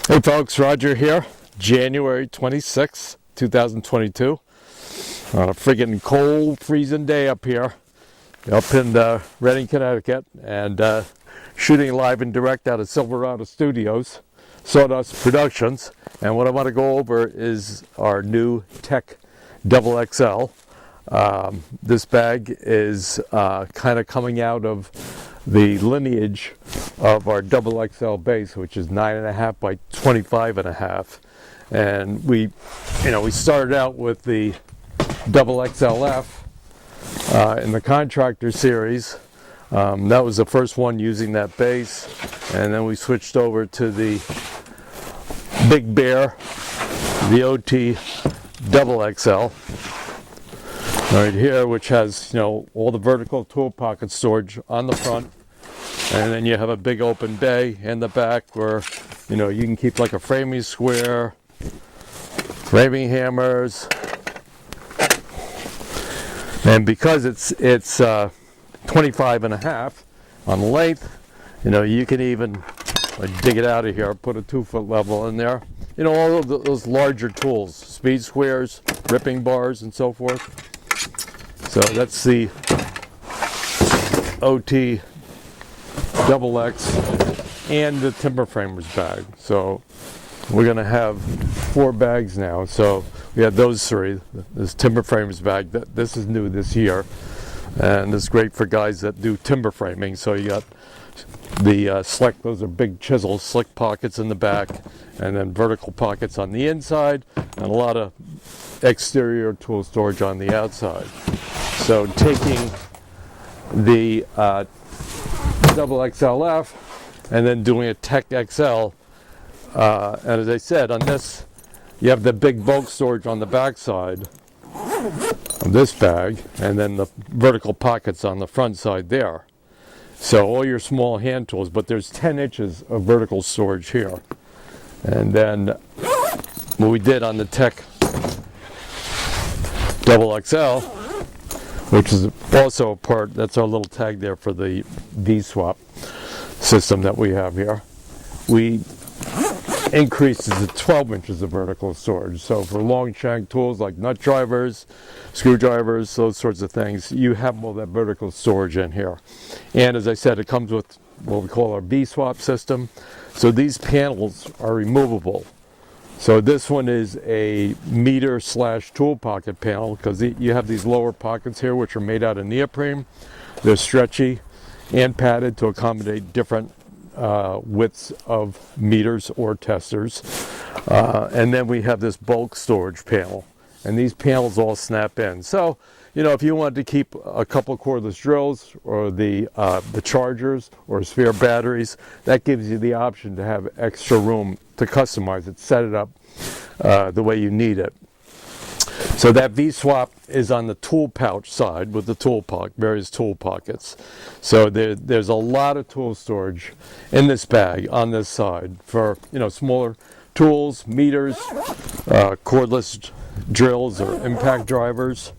Hey folks, Roger here. January 26th, 2022. On a friggin' cold, freezing day up here, up in Redding, Connecticut, and shooting live and direct out of Silverado Studios, Sawdust Productions. And what I want to go over is our new Tech-Xxl. This bag is kind of coming out of the lineage of our XXL base, which is 9.5 by 25.5, and we started out with the XXLF in the contractor series. That was the first one using that base, and then we switched over to the Big Bear, the OT XXL right here, which has all the vertical tool pocket storage on the front, and then you have a big open bay in the back where you can keep like a framing square, framing hammers, and because it's 25.5 on the length, you can even dig it out of here, put a 2-foot level in there, all of those larger tools, speed squares, ripping bars, and so forth. So that's the OT XXL and the timber framers bag. So we're going to have 4 bags now. So we have those 3. This timber framers bag, this is new this year, and it's great for guys that do timber framing. So you got the slick, those are big chisels, slick pockets in the back, and then vertical pockets on the inside, and a lot of exterior tool storage on the outside. So taking the XXLF and then doing a Tech-Xxl, and as I said, on this you have the big bulk storage on the back side of this bag, and then the vertical pockets on the front side there. So all your small hand tools, but there's 10 inches of vertical storage here. And then what we did on the Tech-XXL, which is also a part, that's our little tag there for the V-swap system that we have here. We increased it to 12 inches of vertical storage. So for long shank tools like nut drivers, screwdrivers, those sorts of things, you have all that vertical storage in here. And as I said, it comes with what we call our V-swap system. So these panels are removable. So this one is a meter/tool pocket panel, because you have these lower pockets here which are made out of neoprene. They're stretchy and padded to accommodate different widths of meters or testers. And then we have this bulk storage panel, and these panels all snap in. So if you wanted to keep a couple cordless drills or the chargers or spare batteries, that gives you the option to have extra room to customize it, set it up the way you need it. So that V-swap is on the tool pouch side with the various tool pockets. So there's a lot of tool storage in this bag on this side for smaller tools, meters, cordless drills or impact drivers.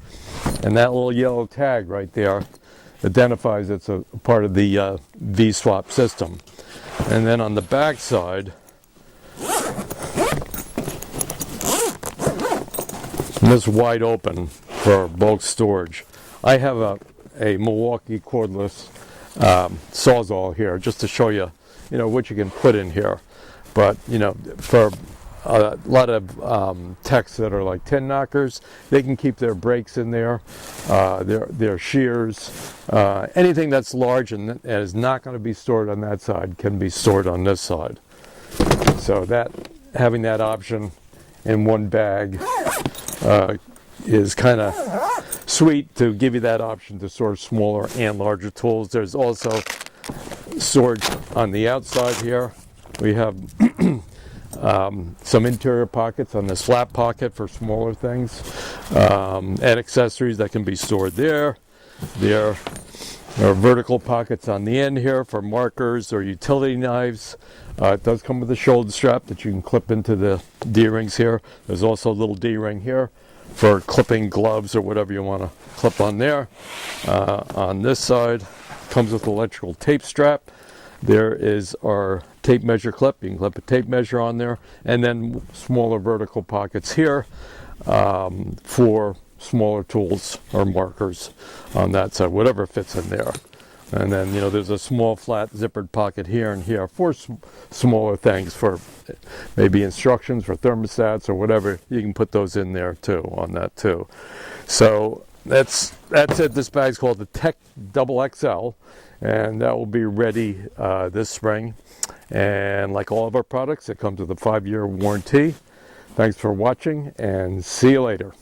And that little yellow tag right there identifies it's a part of the V-swap system. And then on the back side, this wide open for bulk storage. I have a Milwaukee cordless Sawzall here just to show you, what you can put in here. But for a lot of techs that are like tin knockers, they can keep their brakes in there, their shears, anything that's large and is not going to be stored on that side can be stored on this side. So having that option in one bag is kind of sweet to give you that option to store smaller and larger tools. There's also storage on the outside here. We have some interior pockets on this flat pocket for smaller things, and accessories that can be stored there. There are vertical pockets on the end here for markers or utility knives. It does come with a shoulder strap that you can clip into the D-rings here. There's also a little D-ring here for clipping gloves or whatever you want to clip on there. On this side, comes with electrical tape strap. There is our tape measure clip. You can clip a tape measure on there, and then smaller vertical pockets here for smaller tools or markers on that side, whatever fits in there. And then, you know, there's a small flat zippered pocket here and here for smaller things, for maybe instructions for thermostats or whatever. You can put those in there too, on that too. So that's it. This bag's called the Tech-Xxl, and that will be ready this spring. And like all of our products, it comes with a 5-year warranty. Thanks for watching, and see you later.